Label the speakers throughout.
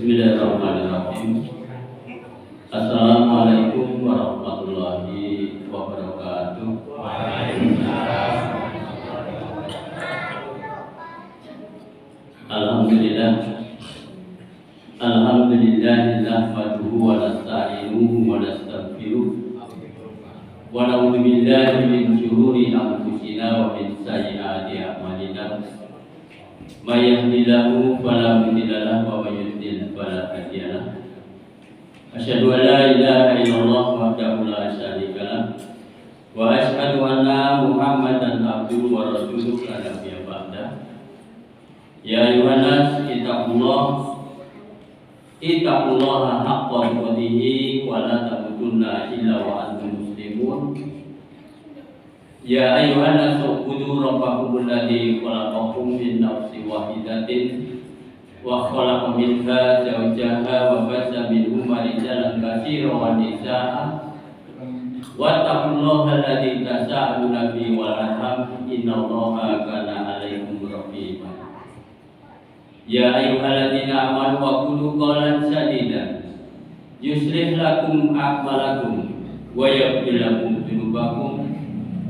Speaker 1: Bismillahirrahmanirrahim. Assalamualaikum warahmatullahi wabarakatuh. Alhamdulillah. Alhamdulillah nahmaduhu wa nasta'inuhu wa nastaghfiruh. Wa na'udzu billahi min syururi anfusina wa min sayyiati a'malina. May yahdihillahu fala mudilla lahu wa may yudlil fala hadiya lahu. Asyhadu an la ilaha illallah wahdahu la syarika lahu wa asyhadu anna Muhammadan abduhu wa rasuluhu la nabiyya ba'da. Ya ayyuhan nas ittaqullaha haqqa tuqatih wa la tamutunna illa wa antum muslimun. Ya ayyuhan nas ubudu rabbakum alladzi khalaqakum min nafsin wahidatin wa khalaqa minha zawjaha wa bassa minhuma rijalan katsiran wa nisaa'a wattaqullaha alladzi tasaaluna bihi wal arham innallaha kana 'alaikum raqiba. Ya ayyuhalladzina amanu qulu qawlan sadida yuslih lakum a'malakum wa yaghfir lakum dzunubakum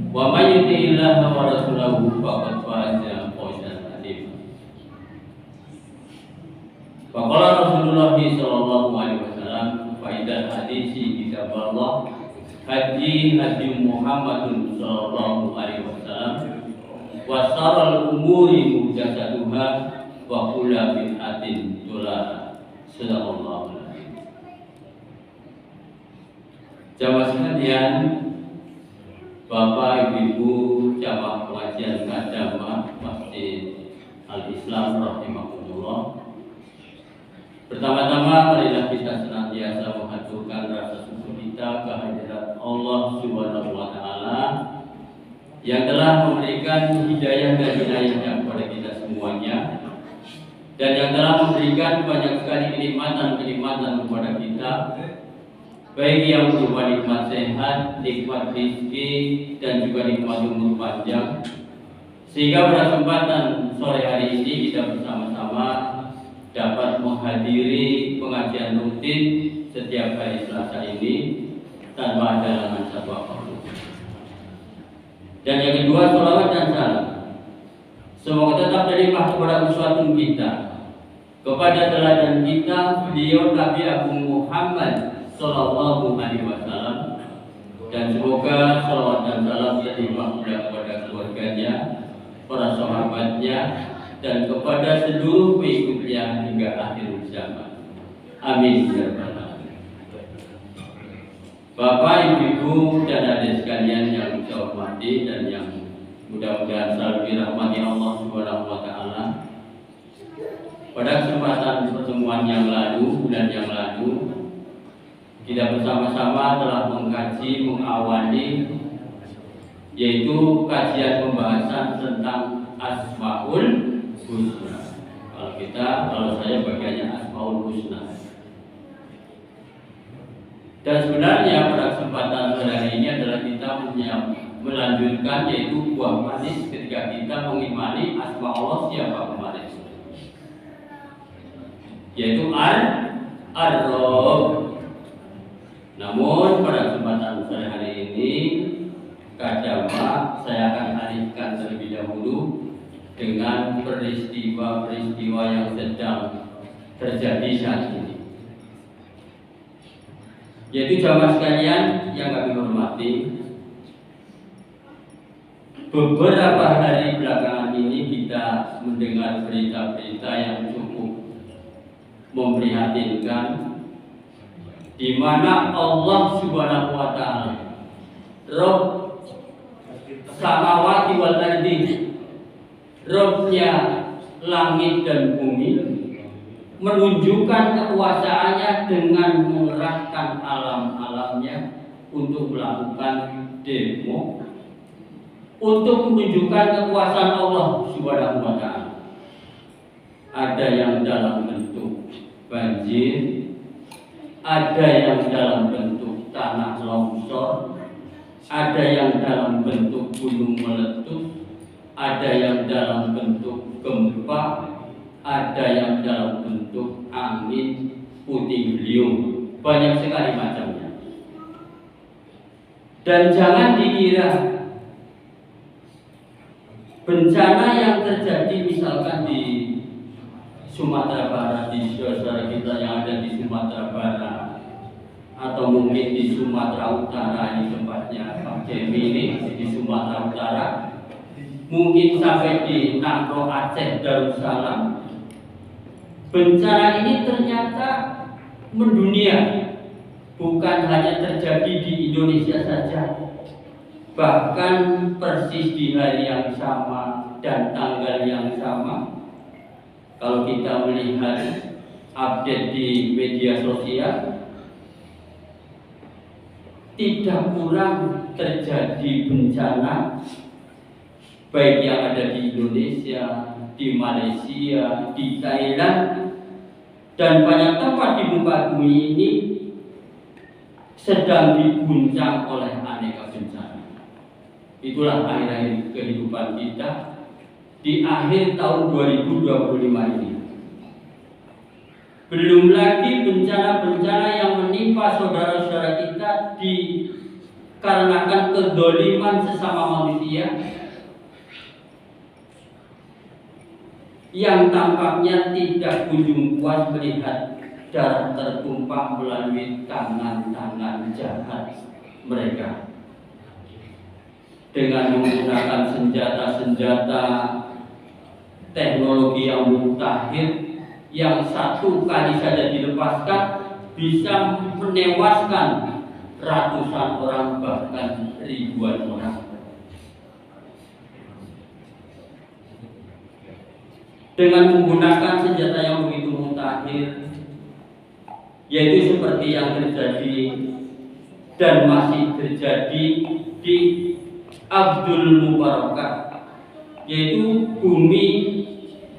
Speaker 1: wa may yuti'illaha wa rasulahu faqad faza fawzan 'azima. Faqala Rasulullah sallallahu alaihi wasallam faidal hadisi kitaballah hadi Muhammadun sallallahu alaihi wasallam wa saral umuri muhdatsatuha wa kullu bid'atin dhalalah. Sadaqallahu alaihi. Jamaah sekalian, Bapak, Ibu, jamaah pengajian agama Masjid Al-Islam rahimahullah. Pertama-tama marilah kita senantiasa mengaturkan rasa syukur kita kehadirat Allah Subhanahu wa taala yang telah memberikan hidayah dan inayahnya kepada kita semuanya dan yang telah memberikan banyak sekali kenikmatan-kenikmatan kepada kita, baik yang berupa nikmat sehat, nikmat rezeki, dan juga nikmat umur panjang. Sehingga pada kesempatan sore hari ini kita bersama-sama dapat menghadiri pengajian rutin setiap hari Selasa ini tanpa ada halangan satu apapun. Dan yang kedua, sholawat dan salam semoga tetap terlimpah kepada uswatun kita, kepada teladan kita, beliau Nabi Agung Muhammad sallallahu alaihi wasallam, dan semoga salawat dan salam terlimpah kepada keluarganya, para sahabatnya, dan kepada seluruh pengikutnya hingga akhir zaman. Amin ya rabbal alamin. Bapak, Ibu, dan adik sekalian yang saya hormati dan yang mudah-mudahan selalu dirahmati Allah Subhanahu wa taala. Pada kesempatan pertemuan yang lalu, bulan yang lalu, kita bersama-sama telah mengawali yaitu kajian pembahasan tentang Asmaul Husna. Kalau saya bagiannya Asmaul Husna. Dan sebenarnya pada kesempatan hari ini adalah kita melanjutkan yaitu buah manis ketika kita mengimani asma Allah siapa kemarin, yaitu Ar-Rabb. Namun pada kesempatan sore hari ini kadang saya akan alihkan terlebih dahulu dengan peristiwa-peristiwa yang sedang terjadi saat ini. Yaitu jamaah sekalian yang kami hormati, beberapa hari belakangan ini kita mendengar berita-berita yang cukup memprihatinkan, di mana Allah Subhanahu wa taala, Rabb samawati wal ardi, Rabbnya langit dan bumi, menunjukkan kekuasaannya dengan mengerahkan alam-alamnya untuk melakukan demo, untuk menunjukkan kekuasaan Allah Subhanahu wa taala. Ada yang dalam bentuk banjir, ada yang dalam bentuk tanah longsor, ada yang dalam bentuk gunung meletus, ada yang dalam bentuk gempa, ada yang dalam bentuk angin, puting beliung, banyak sekali macamnya. Dan jangan dikira bencana yang terjadi misalkan di Sumatera Barat, di saudara kita yang ada di Sumatera Barat, atau mungkin di Sumatera Utara, di tempatnya Pak Jemi ini di Sumatera Utara, mungkin sampai di Nangro, Aceh, Darussalam. Bencana ini ternyata mendunia, bukan hanya terjadi di Indonesia saja, bahkan persis di hari yang sama dan tanggal yang sama. Kalau kita melihat update di media sosial, tidak kurang terjadi bencana baik yang ada di Indonesia, di Malaysia, di Thailand, dan banyak tempat di muka bumi ini sedang diguncang oleh aneka bencana. Itulah akhir-akhir kehidupan kita di akhir tahun 2025 ini. Belum lagi bencana-bencana yang menimpa saudara-saudara kita dikarenakan kedzaliman sesama manusia yang tampaknya tidak kunjung puas melihat darah tertumpah melalui tangan-tangan jahat mereka dengan menggunakan senjata-senjata teknologi yang mutakhir yang satu kali saja dilepaskan bisa menewaskan ratusan orang bahkan ribuan orang. Dengan menggunakan senjata yang begitu mutakhir, yaitu seperti yang terjadi dan masih terjadi di Abdul Mubarakah, yaitu bumi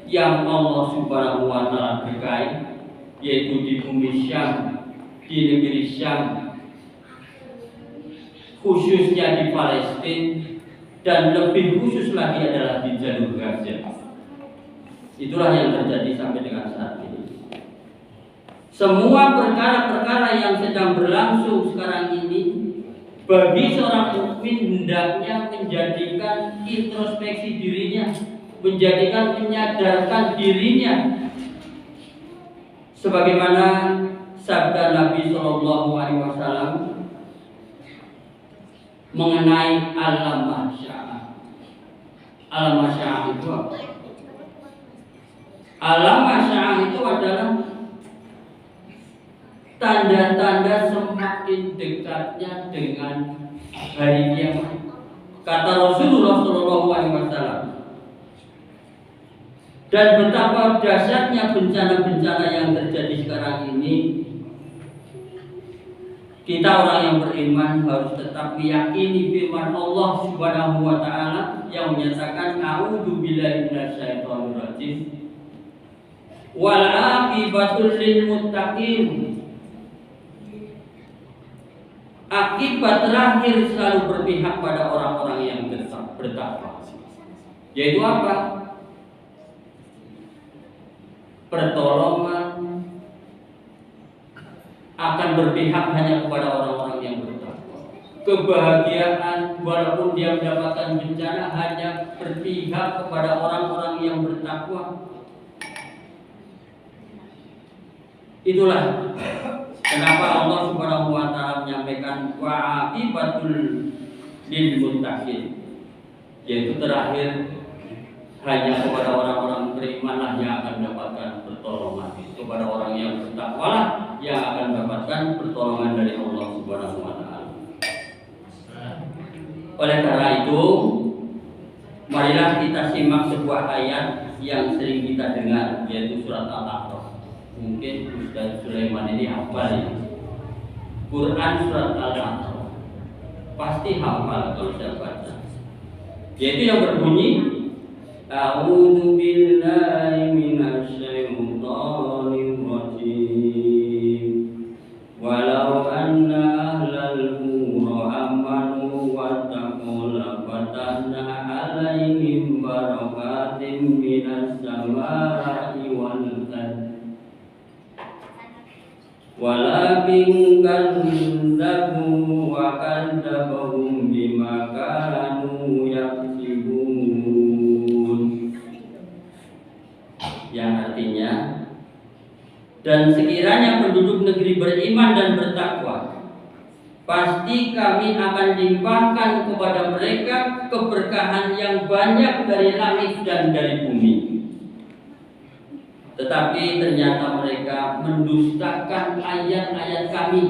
Speaker 1: yang Allah Subhanahu wa Ta'ala berkahi, yaitu di bumi Syam, di negeri Syam, khususnya di Palestina, dan lebih khusus lagi adalah di jalur Gaza. Itulah yang terjadi sampai dengan saat ini. Semua perkara-perkara yang sedang berlangsung sekarang ini bagi seorang mukmin hendaknya menjadikan introspeksi dirinya, menjadikan menyadarkan dirinya, sebagaimana sabda Nabi Shallallahu Alaihi Wasallam mengenai alam masya'ah. Alam masya'ah itu apa? Alam masya'ah itu adalah tanda-tanda semakin dekatnya dengan hari kiamat. Kata Rasulullah Shallallahu Alaihi Wasallam. Dan betapa dahsyatnya bencana-bencana yang terjadi sekarang ini, kita orang yang beriman harus tetap meyakini firman Allah Subhanahu wa Ta'ala yang menyatakan a'udzubillahi minasyaitonir rajim wal 'aqibatul lil muttaqin. Akibat terakhir selalu berpihak pada orang-orang yang bertakwa. Yaitu apa? Pertolongan akan berpihak hanya kepada orang-orang yang bertakwa. Kebahagiaan walaupun dia mendapatkan bencana hanya berpihak kepada orang-orang yang bertakwa. Itulah kenapa Allah Subhanahu wa Ta'ala menyampaikan wa'aqibatul lil muttaqin, yaitu terakhir hanya kepada orang-orang berimanlah yang akan mendapatkan pertolongan, kepada orang yang bertakwalah yang akan mendapatkan pertolongan dari Allah Subhanahu wa Ta'ala. Oleh karena itu, marilah kita simak sebuah ayat yang sering kita dengar, yaitu surat Al-A'raf. Mungkin Ustaz Sulaiman ini hafal ya. Quran surat Al-A'raf. Pasti hafal kalau saya baca. Yaitu yang berbunyi A'udzu billahi minasy syaithanir rajim. Walau anna ahlal qura amanu wattaqu la fatahna 'alaihim barakatim minas samaa'i wal ardh walakin kadzabu wa kadzabahum bima kanu yaksibun. Yang artinya, dan sekiranya penduduk negeri beriman dan bertakwa, pasti kami akan limpahkan kepada mereka keberkahan yang banyak dari langit dan dari bumi. Tetapi ternyata mereka mendustakan ayat-ayat kami,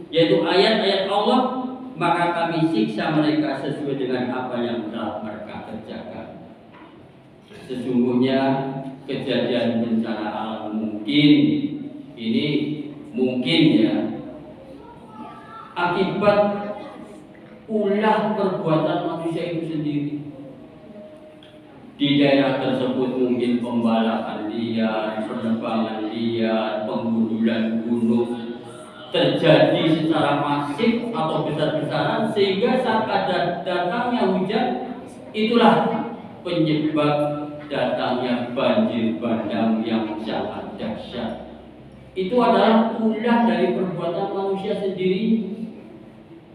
Speaker 1: yaitu ayat-ayat Allah, maka kami siksa mereka sesuai dengan apa yang telah mereka kerjakan. Sesungguhnya kejadian bencana alam mungkin ini mungkin ya akibat ulah perbuatan manusia itu sendiri. Di daerah tersebut mungkin pembalakan liar, penebangan liar, penggundulan gunung terjadi secara masif atau besar-besaran, sehingga saat ada datangnya hujan, itulah penyebab datangnya banjir bandang yang sangat dahsyat. Itu adalah ulah dari perbuatan manusia sendiri.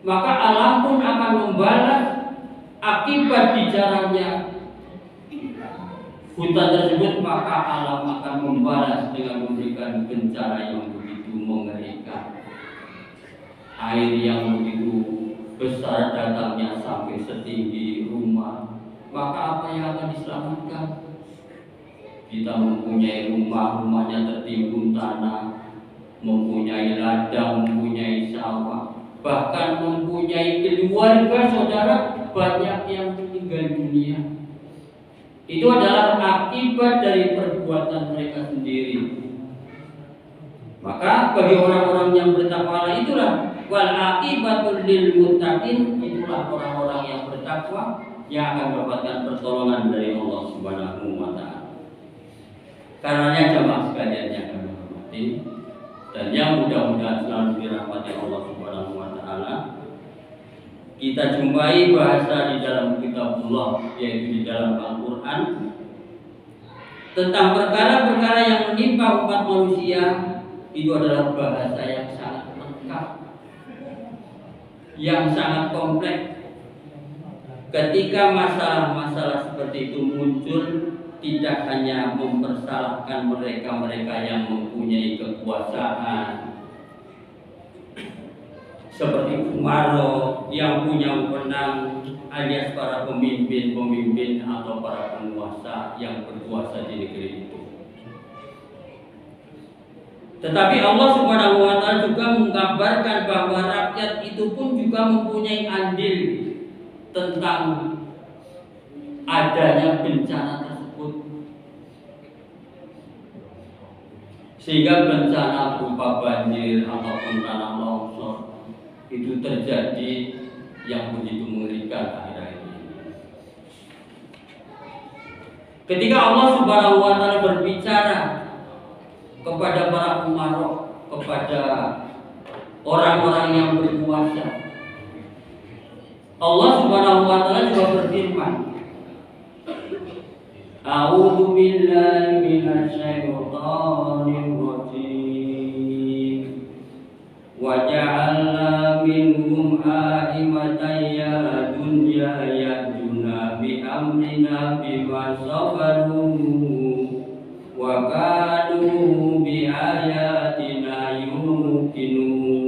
Speaker 1: Maka alam pun akan membalas akibat bicaranya hutan tersebut, maka alam akan membalas dengan memberikan bencana yang begitu mengerikan. Air yang begitu besar datangnya sampai setinggi rumah, maka apa yang akan diselamatkan? Kita mempunyai rumah, rumahnya tertimbun tanah, mempunyai ladang, mempunyai sawah, bahkan mempunyai keluarga saudara, banyak yang meninggal dunia. Itu adalah akibat dari perbuatan mereka sendiri. Maka bagi orang-orang yang bertakwa itulah wal aqibatul lil muttaqin, itulah orang-orang yang bertakwa yang akan mendapatkan pertolongan dari Allah Subhanahu wa taala. Karenanya jamaah sekalian yang kami hormati dan yang mudah-mudahan selalu dirahmati Allah Subhanahu wa taala, kita jumpai bahasa di dalam kitabullah, yaitu di dalam Al-Quran, tentang perkara-perkara yang menimpa umat manusia. Itu adalah bahasa yang sangat lengkap, yang sangat kompleks. Ketika masalah-masalah seperti itu muncul, tidak hanya mempersalahkan mereka-mereka yang mempunyai kekuasaan seperti Umaroh yang punya wewenang, alias para pemimpin-pemimpin atau para penguasa yang berkuasa di negeri itu. Tetapi Allah Subhanahu wa taala juga menggambarkan bahwa rakyat itu pun juga mempunyai andil tentang adanya bencana tersebut. Sehingga bencana berupa banjir ataupun tanah longsor itu terjadi yang begitu mengerikan akhir-akhir ini. Ketika Allah Subhanahu wa taala berbicara kepada para umaroh, kepada orang-orang yang berkuasa, Allah Subhanahu wa taala juga berfirman, A'udzu billahi minasy syaithanir rajim. Wa ja'alna minhum a'imatan yahduna yahduna bi amrina bima sabaru wa kanu bi ayatina yuqinun.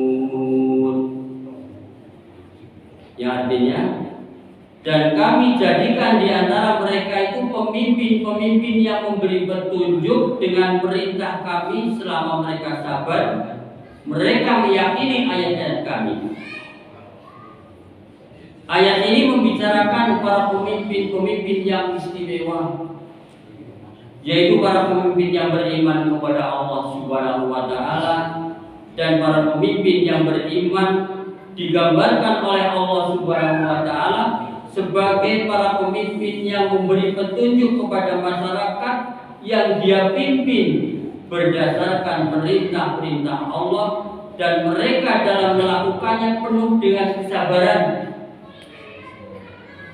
Speaker 1: Yang artinya, dan kami jadikan di antara mereka itu pemimpin-pemimpin yang memberi petunjuk dengan perintah kami selama mereka sabar. Mereka meyakini ayat-ayat kami. Ayat ini membicarakan para pemimpin-pemimpin yang istimewa, yaitu para pemimpin yang beriman kepada Allah Subhanahu wa taala, dan para pemimpin yang beriman digambarkan oleh Allah Subhanahu wa taala sebagai para pemimpin yang memberi petunjuk kepada masyarakat yang dia pimpin berdasarkan perintah-perintah Allah, dan mereka dalam melakukannya penuh dengan kesabaran.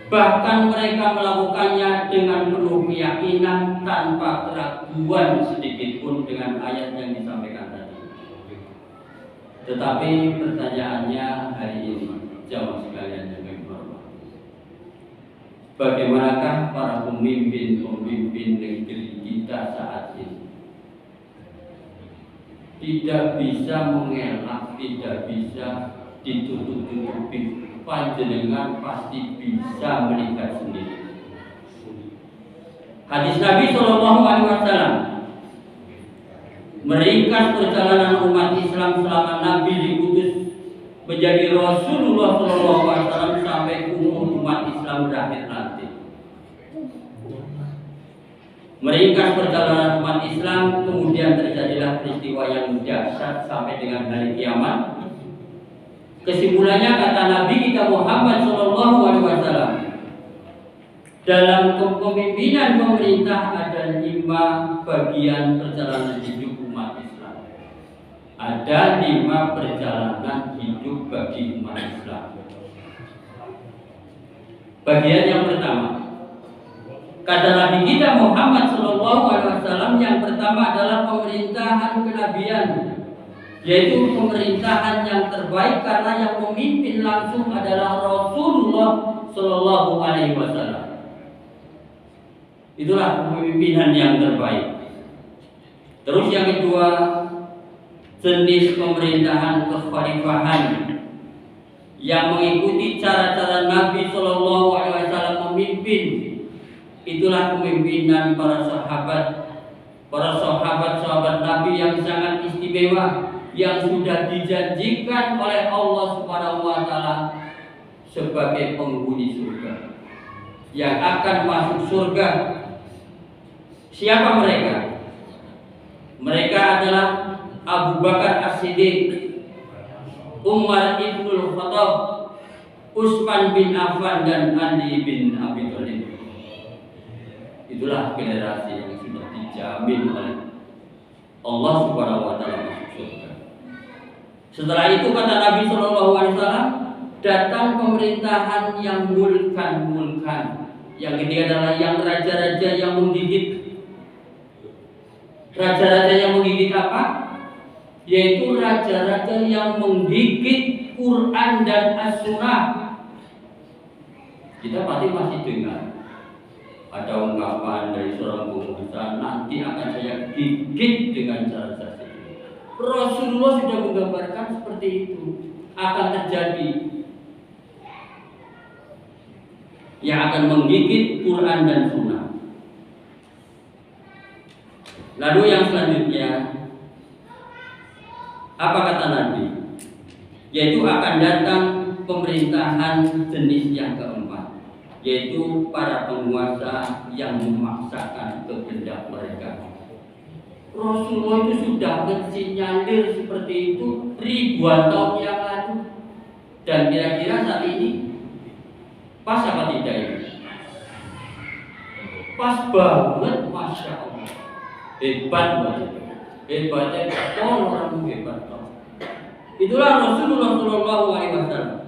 Speaker 1: Bahkan mereka melakukannya dengan penuh keyakinan tanpa keraguan sedikit pun dengan ayat yang disampaikan tadi. Tetapi pertanyaannya hari ini, jamaah sekalian yang kami hormati, bagaimanakah para pemimpin-pemimpin negeri kita saat ini? Tidak bisa mengelak, tidak bisa ditutup-tutupi. Panjenengan pasti bisa melihat sendiri. Hadis Nabi Shallallahu Alaihi Wasallam meringkas perjalanan umat Islam selama Nabi diutus menjadi Rasulullah Shallallahu Alaihi Wasallam sampai umur umat Islam berakhir nanti. Meringkas perjalanan umat Islam, kemudian terjadilah peristiwa yang dahsyat sampai dengan hari kiamat. Kesimpulannya kata Nabi kita Muhammad Shallallahu Alaihi Wasallam, dalam kepemimpinan pemerintah ada 5 bagian perjalanan hidup umat Islam. Ada 5 perjalanan hidup bagi umat Islam. Bagian yang pertama, kata Nabi kita Muhammad Shallallahu Alaihi Wasallam, yang pertama adalah pemerintahan kenabian, yaitu pemerintahan yang terbaik karena yang memimpin langsung adalah Rasulullah Shallallahu Alaihi Wasallam. Itulah pemimpinan yang terbaik. Terus yang kedua, jenis pemerintahan kekhalifahan yang mengikuti cara-cara Nabi Shallallahu Alaihi Wasallam memimpin. Itulah kepemimpinan para sahabat Nabi yang sangat istimewa, yang sudah dijanjikan oleh Allah Subhanahu wa taala sebagai penghuni surga, yang akan masuk surga. Siapa mereka? Mereka adalah Abu Bakar As-Siddiq, Umar ibnul Khattab, Utsman bin Affan, dan Ali bin Abi Thalib. Itulah generasi yang sudah dijamin oleh Allah Subhanahu wa taala masuk surga. Setelah itu kata Nabi Shallallahu Alaihi Wasallam, datang pemerintahan yang mulkan. Yang ketiga adalah yang raja-raja yang menggigit. Raja-raja yang menggigit apa? Yaitu raja-raja yang menggigit Quran dan As-Sunnah. Kita pasti masih dengar ada ungkapan dari seorang penguasa, nanti akan saya gigit dengan cara saya. Rasulullah sudah menggambarkan seperti itu akan terjadi, yang akan menggigit Quran dan Sunnah. Lalu yang selanjutnya, apa kata Nabi? Yaitu akan datang pemerintahan jenis yang keempat, yaitu para penguasa yang memaksakan kehendak mereka. Rasulullah itu sudah mensinyalir seperti itu ribuan tahun yang lalu. Dan kira-kira saat ini pas apa tidak ini? Pas banget, Masya Allah. Hebat banget. Hebatnya orang hebat. Itulah Rasulullah Shallallahu Alaihi Wasallam,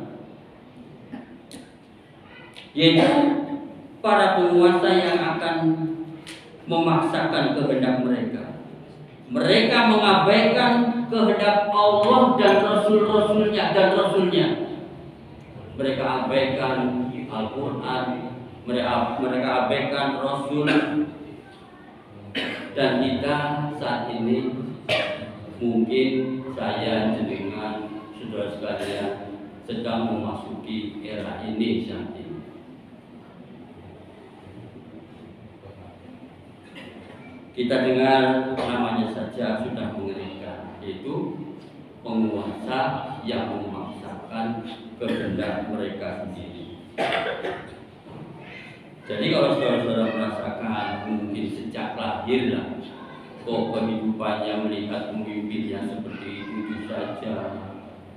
Speaker 1: yaitu para penguasa yang akan memaksakan kehendak mereka. Mereka mengabaikan kehendak Allah dan Rasulnya. Mereka abaikan Al-Quran, mereka abaikan Rasul. Dan kita saat ini, mungkin saya dengan saudara sekalian sedang memasuki era ini saat ini. Kita dengar namanya saja sudah mengerikan, yaitu penguasa yang memaksakan kehendak mereka sendiri. Jadi kalau saudara-saudara merasakan mungkin sejak lahir lah, kok kehidupannya melihat pemimpinnya seperti itu saja,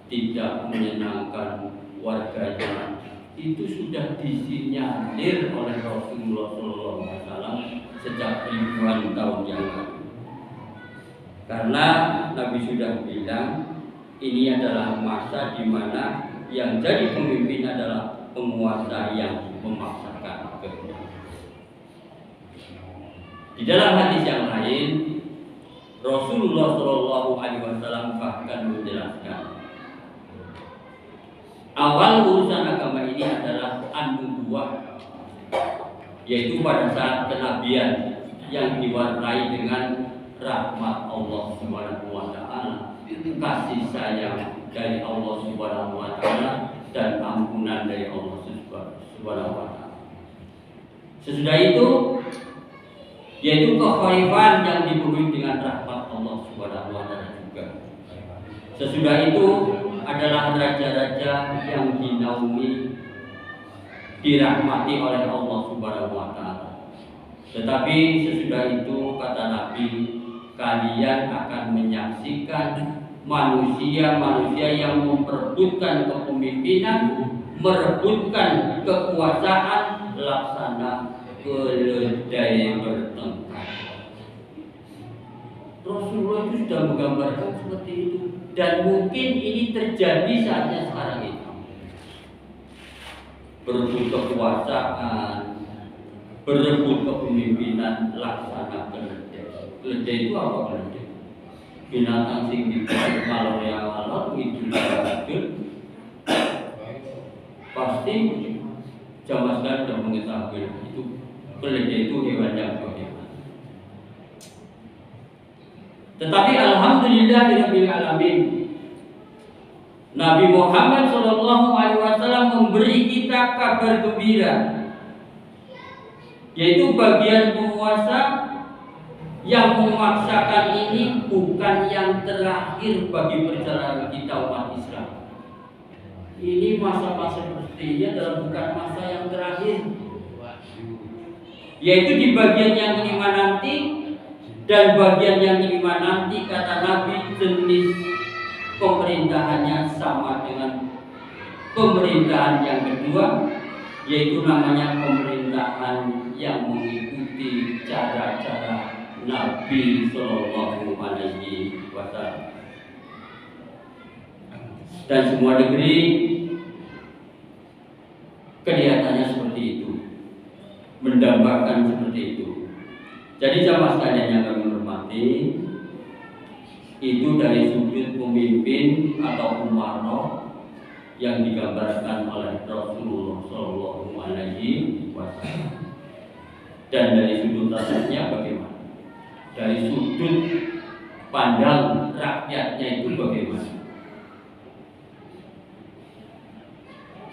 Speaker 1: tidak menyenangkan warganya, itu sudah disinyalir oleh Rasulullah SAW sejak ribuan tahun yang lalu. Karena Nabi sudah bilang ini adalah masa di mana yang jadi pemimpin adalah penguasa yang memaksakan kehendak. Di dalam hadis yang lain, Rasulullah Shallallahu Alaihi Wasallam bahkan menjelaskan, awal urusan agama ini adalah an-nubuwah, yaitu pada saat kenabian yang diwarnai dengan rahmat Allah Subhanahu wa taala, kasih sayang dari Allah Subhanahu wa taala, dan ampunan dari Allah Subhanahu wa taala. Sesudah itu yaitu kekhalifahan yang dipenuhi dengan rahmat Allah Subhanahu wa taala juga. Sesudah itu adalah raja-raja yang dinaungi, dirahmati oleh Allah Subhanahu wa taala. Tetapi sesudah itu kata Nabi, kalian akan menyaksikan manusia-manusia yang memperebutkan kepemimpinan, merebutkan kekuasaan, laksana keledai bertengkar. Rasulullah itu sudah menggambarkan seperti itu, dan mungkin ini terjadi saatnya sekarang ini. Berebut kekuasaan, berebut kepemimpinan, laksana keledai. Keledai itu apa keledai? Binatang sing dibuat kalau yang alat itu pasti zaman sekarang sudah mengetahui itu keledai itu hewan yang bagaimana. Tetapi alhamdulillahirabbil alamin, Nabi Muhammad Shallallahu Alaihi Wasallam memberi kita kabar gembira, yaitu bagian penguasa yang memaksakan ini bukan yang terakhir bagi perjalanan kita umat Islam. Ini masa-masa sepertinya dalam bukan masa yang terakhir, yaitu di bagian yang kelima nanti. Dan bagian yang kelima nanti kata Nabi jenis pemerintahannya sama dengan pemerintahan yang kedua, yaitu namanya pemerintahan yang mengikuti cara-cara Nabi Shallallahu Alaihi Wasallam. Dan semua negeri kelihatannya seperti itu, mendambakan seperti itu. Jadi jamaah sekalian yang kami hormati, itu dari sudut pemimpin atau umarah yang digambarkan oleh Rasulullah Shallallahu Alaihi Wasallam. Dan dari sudut rakyatnya bagaimana? Dari sudut pandang rakyatnya itu bagaimana?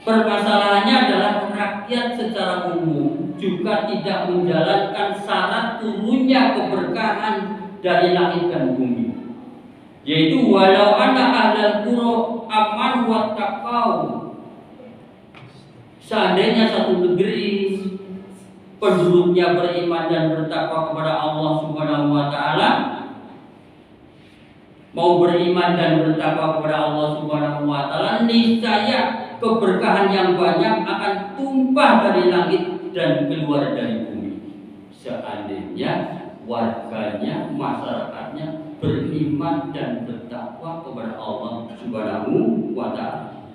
Speaker 1: Permasalahannya adalah rakyat secara umum juga tidak menjalankan syarat turunnya keberkahan dari langit dan bumi, yaitu walau anna ahlal qura aman wa taqau. Seandainya satu negeri penduduknya beriman dan bertakwa kepada Allah Subhanahu wa taala, mau beriman dan bertakwa kepada Allah Subhanahu wa taala, niscaya keberkahan yang banyak akan tumpah dari langit dan keluar dari bumi. Seandainya warganya, masyarakatnya beriman dan bertakwa kepada Allah Subhanahu wa taala.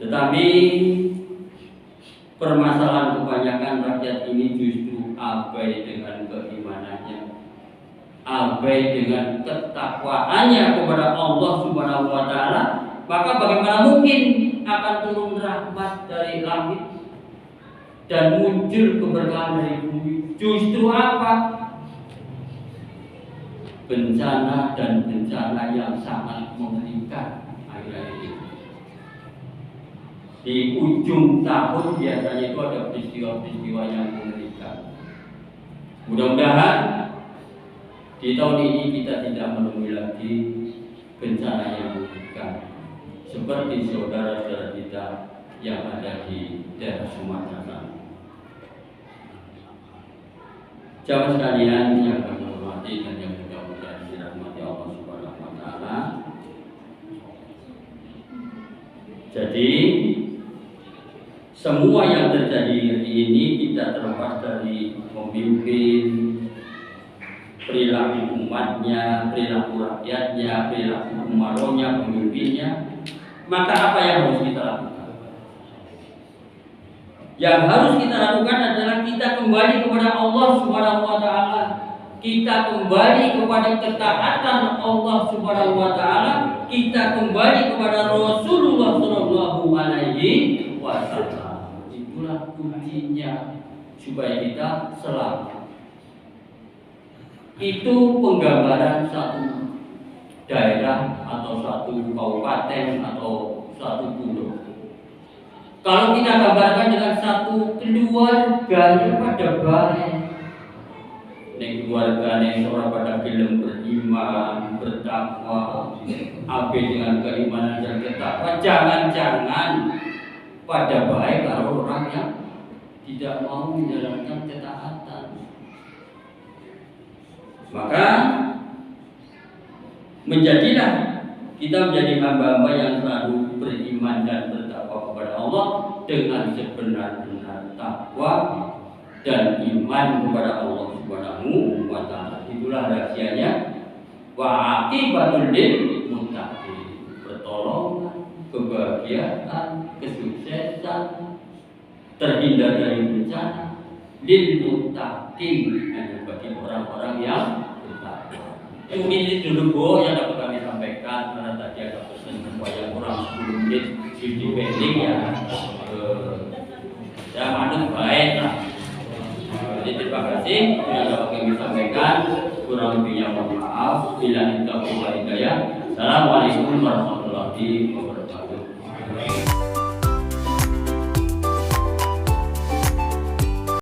Speaker 1: Tetapi permasalahan kebanyakan rakyat ini justru abai dengan keimanannya, abai dengan ketakwaannya kepada Allah Subhanahu wa taala. Maka bagaimana mungkin akan turun rahmat dari langit dan muncul keberkahan dari bumi? Justru apa? Bencana dan bencana yang sangat mengerikan akhir-akhir ini. Di ujung tahun biasanya itu ada peristiwa-peristiwa yang mengerikan. Mudah-mudahan di tahun ini kita tidak menemui lagi bencana yang mengerikan seperti saudara-saudara kita yang ada di daerah Sumatera sana. Jamaah sekalian yang kami hormati dan yang mudah-mudahan dirahmati Allah Subhanahu wa taala. Jadi semua yang terjadi hari ini tidak terlepas dari pemimpin, perilaku umatnya, perilaku rakyatnya, perilaku umarohnya, pemimpinnya. Maka apa yang harus kita lakukan? Yang harus kita lakukan adalah kita kembali kepada Allah Subhanahu wa taala. kita kembali kepada ketaatan Allah Subhanahu wa taala, kita kembali kepada Rasulullah sallallahu alaihi wasallam. Itulah kuncinya supaya kita selamat. Itu penggambaran satu daerah atau satu kabupaten atau satu pulau. Kalau kita gambarkan dengan satu keluarga yang pada baik, keluarga yang orang pada film beriman, bertakwa, abe dengan keimanan dan ketakwa. Jangan-jangan pada baik kalau orang yang tidak mau menjalankan ketaatan. Maka menjadilah kita menjadi hamba-hamba yang selalu beriman dan bertakwa kepada Allah dengan sebenar-benar takwa dan iman kepada Allah Subhanahu wa taala. Itulah rahasianya wa aqibatul lil muttaqin. Pertolongan, kebahagiaan, kesuksesan, terhindar dari bencana lil muttaqin, hanya bagi orang-orang yang bertakwa. Ini dulu yang dapat kami sampaikan, karena tadi ada pesan supaya kurang 10 menit pending ya. Ya manut baik lah. Jadi terima kasih yang dapat kami sampaikan. Kurang lebihnya mohon maaf. Bila kita hidayah. Assalamualaikum warahmatullahi wabarakatuh.